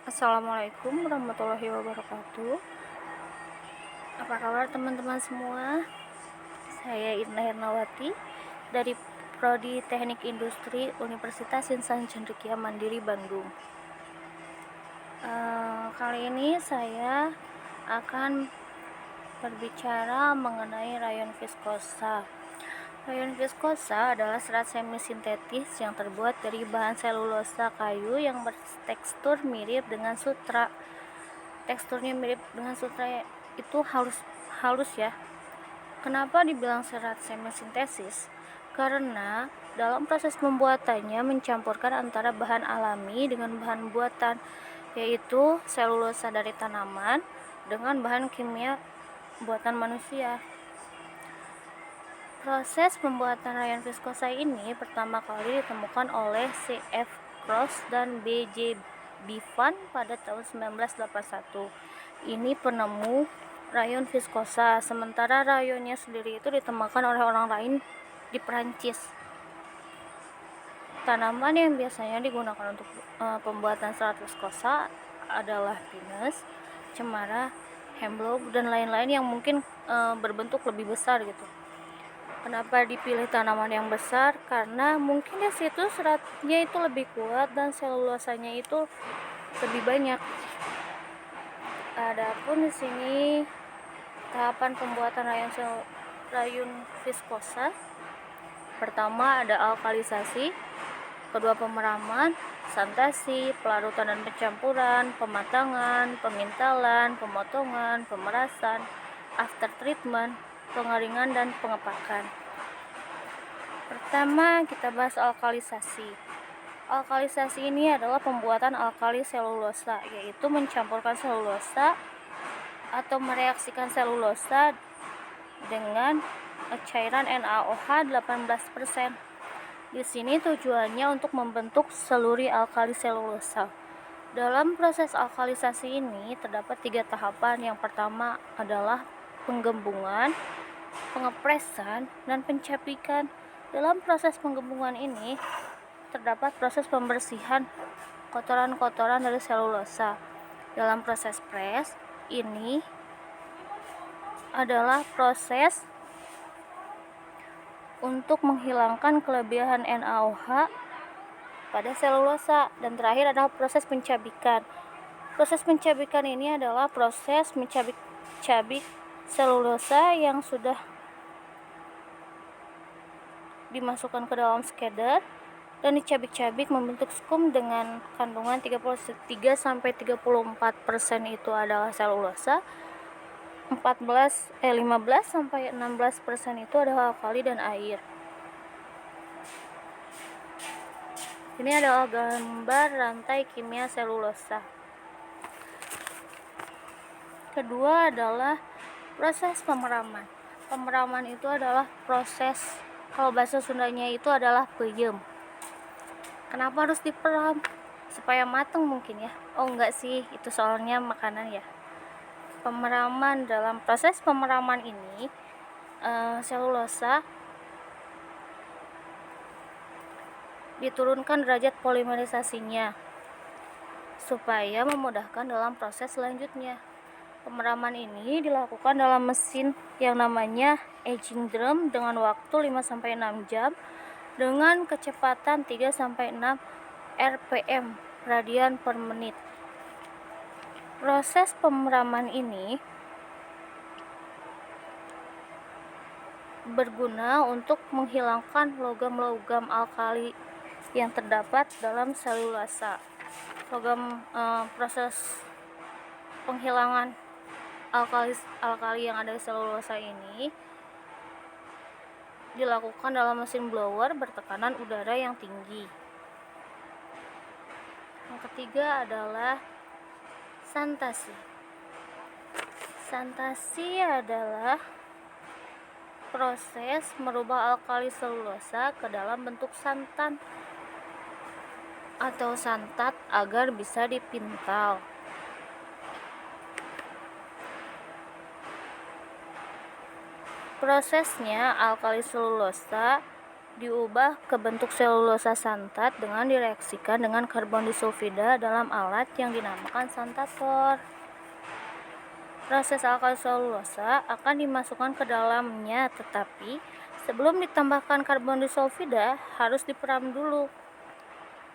Assalamualaikum warahmatullahi wabarakatuh. Apa kabar teman-teman semua? Saya Irna Hernawati dari Prodi Teknik Industri Universitas Insan Cendekia Mandiri Bandung. Kali ini saya akan berbicara mengenai rayon viskosa. Rayon viskosa adalah serat semi-sintetis yang terbuat dari bahan selulosa kayu yang bertekstur mirip dengan sutra. Teksturnya mirip dengan sutra itu halus ya. Kenapa dibilang serat semi-sintesis? Karena dalam proses pembuatannya mencampurkan antara bahan alami dengan bahan buatan, yaitu selulosa dari tanaman dengan bahan kimia buatan manusia. Proses pembuatan rayon viskosa ini pertama kali ditemukan oleh C.F. Cross dan B.J. Bivan pada tahun 1981. Ini penemu rayon viskosa, sementara rayonnya sendiri itu ditemukan oleh orang lain di Perancis. Tanaman yang biasanya digunakan untuk pembuatan serat viskosa adalah pinus, cemara, hemlock, dan lain-lain yang mungkin berbentuk lebih besar gitu. Kenapa dipilih tanaman yang besar? Karena mungkin di situ seratnya itu lebih kuat dan selulosanya itu lebih banyak. Adapun di sini tahapan pembuatan rayon viskosa. Pertama ada alkalisasi, kedua pemeraman, santasi, pelarutan dan pencampuran, pematangan, pemintalan, pemotongan, pemerasan, after treatment, pengeringan dan pengepakan. Pertama kita bahas alkalisasi. Alkalisasi ini adalah pembuatan alkali selulosa, yaitu mencampurkan selulosa atau mereaksikan selulosa dengan cairan NaOH 18%. Di sini tujuannya untuk membentuk seluri alkali selulosa. Dalam proses alkalisasi ini terdapat 3 tahapan. Yang pertama adalah penggembungan, pengepresan, dan pencapikan. Dalam proses penggembungan ini terdapat proses pembersihan kotoran-kotoran dari selulosa. Dalam proses pres ini adalah proses untuk menghilangkan kelebihan NaOH pada selulosa. Dan terakhir adalah proses pencabikan. Proses pencabikan ini adalah proses mencabik selulosa yang sudah dimasukkan ke dalam skedar dan dicabik-cabik membentuk skum dengan kandungan 33-34% itu adalah selulosa, 15-16% itu adalah alkali dan air. Ini adalah gambar rantai kimia selulosa. Kedua adalah proses pemeraman. Pemeraman itu adalah proses, kalau bahasa Sundanya itu adalah peyem. Kenapa harus diperam? Supaya matang mungkin ya. Oh enggak sih, itu soalnya makanan ya. Pemeraman, dalam proses pemeraman ini selulosa diturunkan derajat polimerisasinya supaya memudahkan dalam proses selanjutnya. Pemeraman ini dilakukan dalam mesin yang namanya aging drum dengan waktu 5-6 jam dengan kecepatan 3-6 rpm radian per menit. Proses pemeraman ini berguna untuk menghilangkan logam-logam alkali yang terdapat dalam selulosa. Proses penghilangan alkali yang ada di selulosa ini dilakukan dalam mesin blower bertekanan udara yang tinggi. Yang ketiga adalah santasi. Santasi adalah proses merubah alkali selulosa ke dalam bentuk santan atau santat agar bisa dipintal. Prosesnya, alkali selulosa diubah ke bentuk selulosa santat dengan direaksikan dengan karbon disulfida dalam alat yang dinamakan santator. Proses alkali selulosa akan dimasukkan ke dalamnya, tetapi sebelum ditambahkan karbon disulfida harus diperam dulu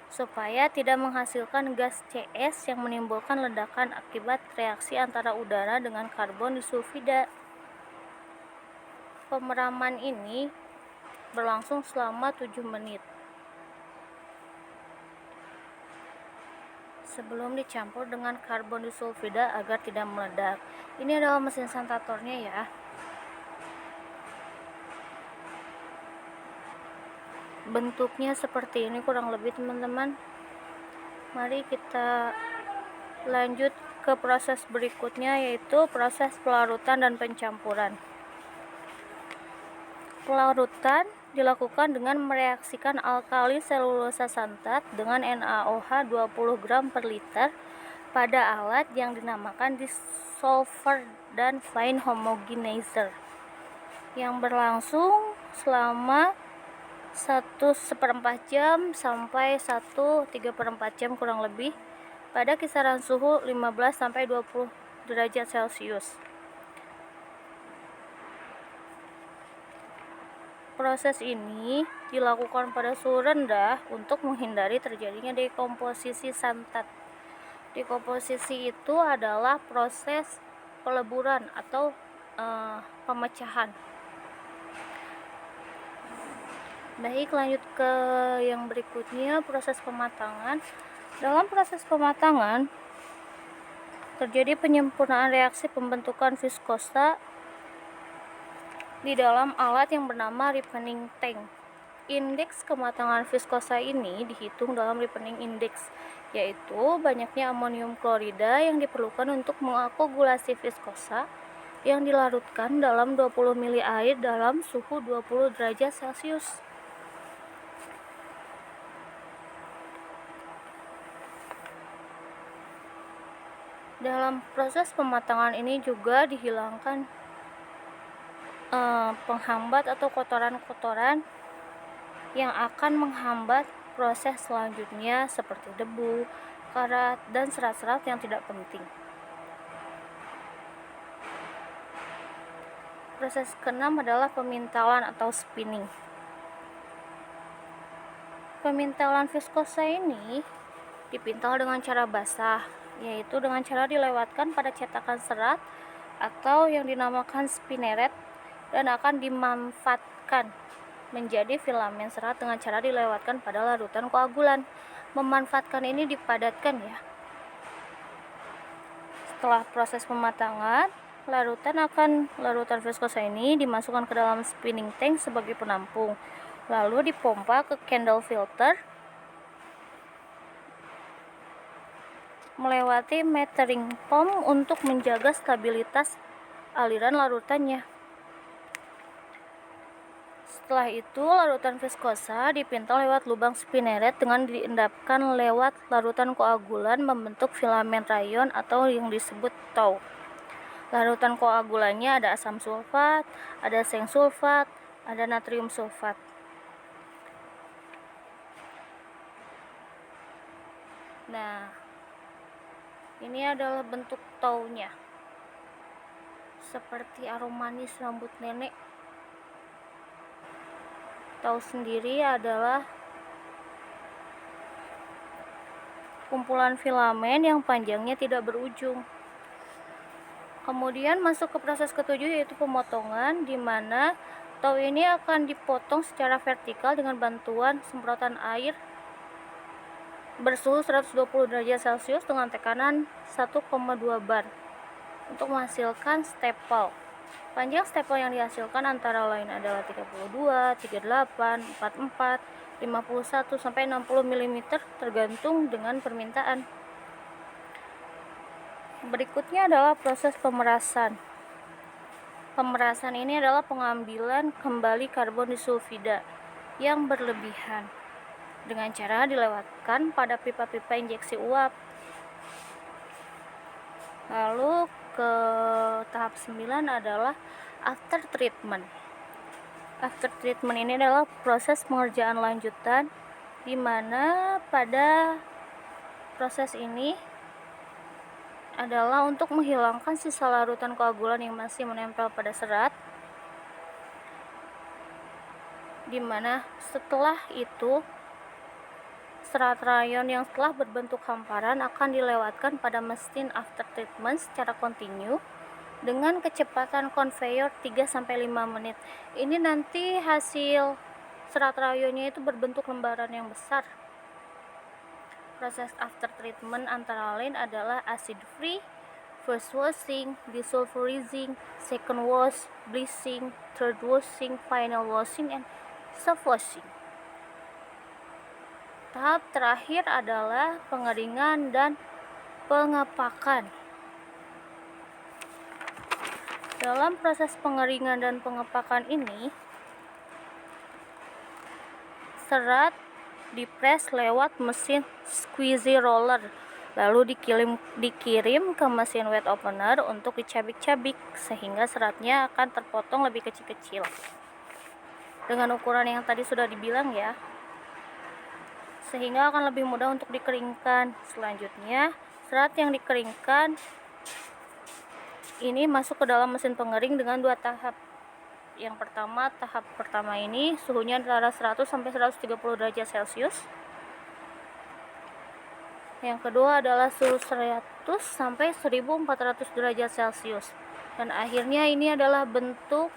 supaya tidak menghasilkan gas CS yang menimbulkan ledakan akibat reaksi antara udara dengan karbon disulfida. Pemeraman ini berlangsung selama 7 menit sebelum dicampur dengan karbon disulfida agar tidak meledak. Ini adalah mesin santatornya ya. Bentuknya seperti ini kurang lebih, teman-teman. Mari kita lanjut ke proses berikutnya, yaitu proses pelarutan dan pencampuran. Pelarutan dilakukan dengan mereaksikan alkali selulosa santat dengan NaOH 20 gram per liter pada alat yang dinamakan dissolver dan fine homogenizer yang berlangsung selama 1/4 jam sampai 1/3/4 jam kurang lebih pada kisaran suhu 15-20 derajat Celcius. Proses ini dilakukan pada suhu rendah untuk menghindari terjadinya dekomposisi santat. Dekomposisi itu adalah proses peleburan atau pemecahan. Baik, lanjut ke yang berikutnya, proses pematangan. Dalam proses pematangan terjadi penyempurnaan reaksi pembentukan viskosa di dalam alat yang bernama ripening tank. Indeks kematangan viskosa ini dihitung dalam ripening index, yaitu banyaknya amonium klorida yang diperlukan untuk mengakumulasi viskosa yang dilarutkan dalam 20 ml air dalam suhu 20 derajat Celcius. Dalam proses pematangan ini juga dihilangkan penghambat atau kotoran-kotoran yang akan menghambat proses selanjutnya seperti debu, karat, dan serat-serat yang tidak penting. Proses keenam adalah pemintalan atau spinning. Pemintalan viskosa ini dipintal dengan cara basah, yaitu dengan cara dilewatkan pada cetakan serat atau yang dinamakan spinneret, dan akan dimanfaatkan menjadi filamen serat dengan cara dilewatkan pada larutan koagulan. Memanfaatkan ini dipadatkan ya. Setelah proses pematangan, larutan viskosa ini dimasukkan ke dalam spinning tank sebagai penampung, lalu dipompa ke candle filter melewati metering pump untuk menjaga stabilitas aliran larutannya. Setelah itu, larutan viskosa dipintal lewat lubang spinneret dengan diendapkan lewat larutan koagulan membentuk filamen rayon atau yang disebut tow. Larutan koagulannya ada asam sulfat, ada seng sulfat, ada natrium sulfat. Nah, ini adalah bentuk taunya, seperti aroma manis rambut nenek. Tau sendiri adalah kumpulan filamen yang panjangnya tidak berujung. Kemudian masuk ke proses ketujuh, yaitu pemotongan, di mana tau ini akan dipotong secara vertikal dengan bantuan semprotan air bersuhu 120 derajat Celcius dengan tekanan 1,2 bar untuk menghasilkan stapel. Panjang stapel yang dihasilkan antara lain adalah 32, 38, 44, 51 sampai 60 mm tergantung dengan permintaan. Berikutnya adalah proses pemerasan. Pemerasan ini adalah pengambilan kembali karbon disulfida yang berlebihan dengan cara dilewatkan pada pipa-pipa injeksi uap. Lalu ke tahap 9 adalah after treatment. After treatment ini adalah proses pengerjaan lanjutan, di mana pada proses ini adalah untuk menghilangkan sisa larutan koagulan yang masih menempel pada serat, di mana setelah itu serat rayon yang telah berbentuk hamparan akan dilewatkan pada mesin after treatment secara kontinu dengan kecepatan conveyor 3-5 menit. Ini nanti hasil serat rayonnya itu berbentuk lembaran yang besar. Proses after treatment antara lain adalah acid free, first washing, desulfurizing, second wash, bleaching, third washing, final washing, and soft washing. Tahap terakhir adalah pengeringan dan pengepakan. Dalam proses pengeringan dan pengepakan ini, serat dipres lewat mesin squeezy roller, lalu dikirim ke mesin wet opener untuk dicabik-cabik sehingga seratnya akan terpotong lebih kecil-kecil dengan ukuran yang tadi sudah dibilang ya, sehingga akan lebih mudah untuk dikeringkan. Selanjutnya, serat yang dikeringkan ini masuk ke dalam mesin pengering dengan 2 tahap. Yang pertama, tahap pertama ini suhunya antara 100 sampai 130 derajat Celcius. Yang kedua adalah suhu 100 sampai 1400 derajat Celcius. Dan akhirnya ini adalah bentuk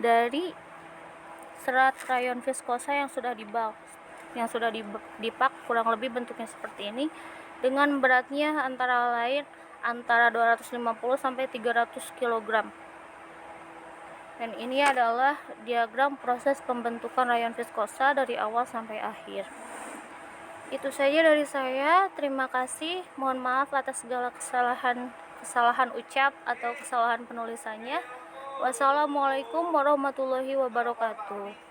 dari serat rayon viskosa yang sudah dipak, kurang lebih bentuknya seperti ini, dengan beratnya antara 250 sampai 300 kg. Dan ini adalah diagram proses pembentukan rayon viskosa dari awal sampai akhir. Itu saja dari saya. Terima kasih. Mohon maaf atas segala kesalahan ucap atau kesalahan penulisannya. Wassalamualaikum warahmatullahi wabarakatuh.